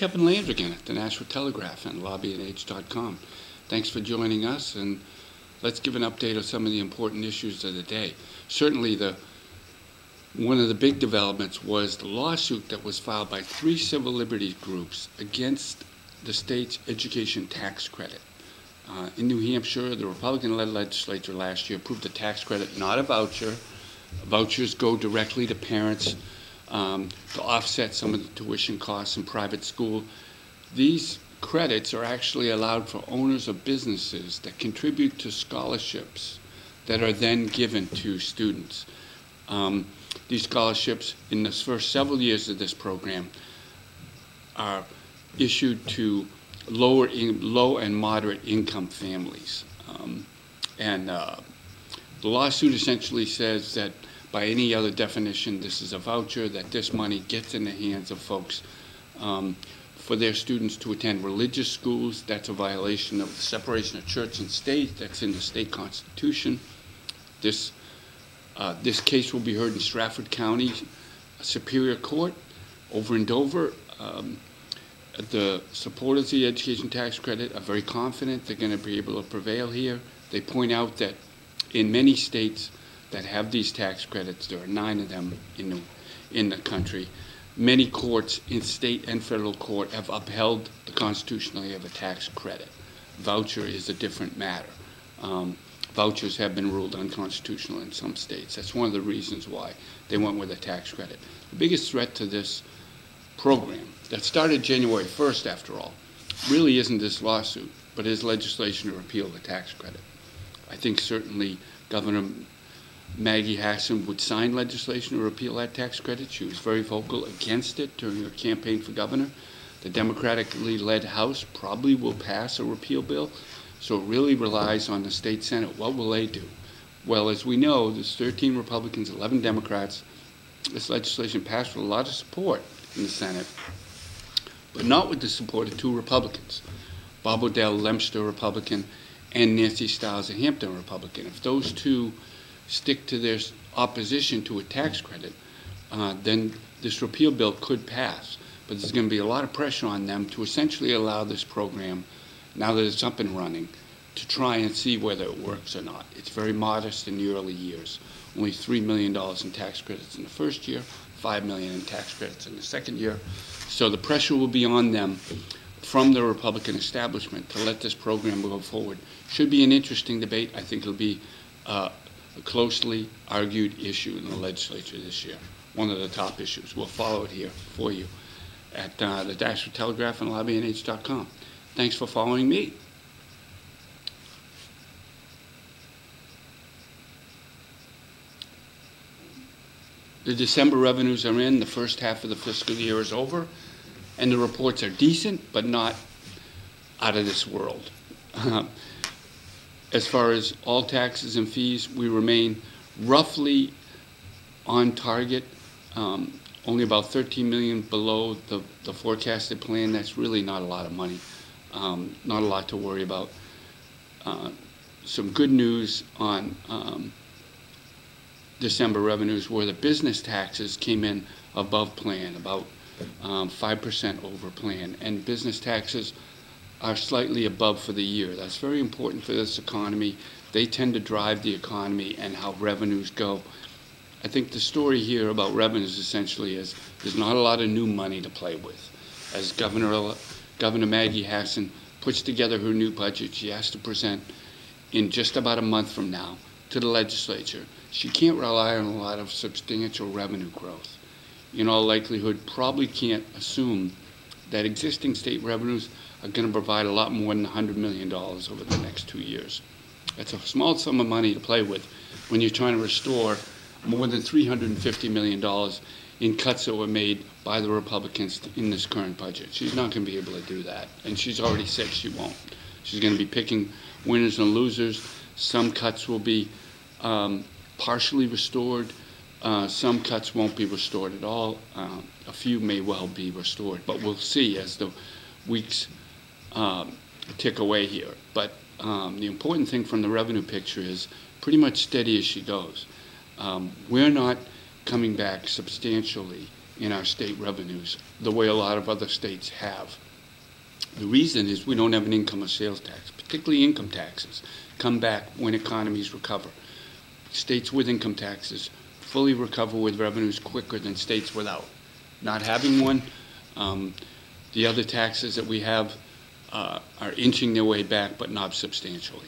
Kevin Landrigan at the Nashua Telegraph and LobbyandH.com. Thanks for joining us, and let's give an update of some of the important issues of the day. Certainly, one of the big developments was the lawsuit that was filed by 3 civil liberties groups against the state's education tax credit. In New Hampshire, the Republican-led legislature last year approved a tax credit, not a voucher. Vouchers go directly to parents to offset some of the tuition costs in private school. These credits are actually allowed for owners of businesses that contribute to scholarships that are then given to students. These scholarships, in the first several years of this program, are issued to low and moderate income families. The lawsuit essentially says that by any other definition, this is a voucher, that this money gets in the hands of folks for their students to attend religious schools. That's a violation of the separation of church and state. That's in the state constitution. This case will be heard in Stratford County Superior Court over in Dover. The supporters of the education tax credit are very confident they're going to be able to prevail here. They point out that in many states that have these tax credits, there are 9 of them in the country, many courts in state and federal court have upheld the constitutionality of a tax credit. Voucher is a different matter. Vouchers have been ruled unconstitutional in some states. That's one of the reasons why they went with a tax credit. The biggest threat to this program, that started January 1st after all, really isn't this lawsuit, but is legislation to repeal the tax credit. I think certainly Governor Maggie Hassan would sign legislation to repeal that tax credit. She was very vocal against it during her campaign for governor. The Democratically led House probably will pass a repeal bill, so it really relies on the state Senate. What will they do? Well, as we know, there's 13 Republicans, 11 Democrats. This legislation passed with a lot of support in the Senate, but not with the support of 2 Republicans, Bob Odell, Leominster, Republican, and Nancy Stiles, a Hampton Republican. If those 2 stick to their opposition to a tax credit, then this repeal bill could pass. But there's going to be a lot of pressure on them to essentially allow this program, now that it's up and running, to try and see whether it works or not. It's very modest in the early years. Only $3 million in tax credits in the first year, $5 million in tax credits in the second year. So the pressure will be on them from the Republican establishment to let this program go forward. Should be an interesting debate. I think it'll be a closely argued issue in the legislature this year. One of the top issues. We'll follow it here for you at the Nashua Telegraph and LobbyandH.com. Thanks for following me. The December revenues are in. The first half of the fiscal year is over, and the reports are decent, but not out of this world. As far as all taxes and fees, we remain roughly on target, only about $13 million below the forecasted plan. That's really not a lot of money, not a lot to worry about. Some good news on December revenues were the business taxes came in above plan, about 5% over plan, and business taxes are slightly above for the year. That's very important for this economy. They tend to drive the economy and how revenues go. I think the story here about revenues essentially is there's not a lot of new money to play with. As Governor Maggie Hassan puts together her new budget, she has to present in just about a month from now to the legislature. She can't rely on a lot of substantial revenue growth. In all likelihood, probably can't assume that existing state revenues are going to provide a lot more than $100 million over the next 2 years. That's a small sum of money to play with when you're trying to restore more than $350 million in cuts that were made by the Republicans in this current budget. She's not going to be able to do that, and she's already said she won't. She's going to be picking winners and losers. Some cuts will be partially restored. Some cuts won't be restored at all. A few may well be restored, but we'll see as the weeks tick away here. But the important thing from the revenue picture is pretty much steady as she goes. We're not coming back substantially in our state revenues the way a lot of other states have. The reason is we don't have an income or sales tax, particularly income taxes come back when economies recover. States with income taxes fully recover with revenues quicker than states without. Not having one, the other taxes that we have are inching their way back, but not substantially.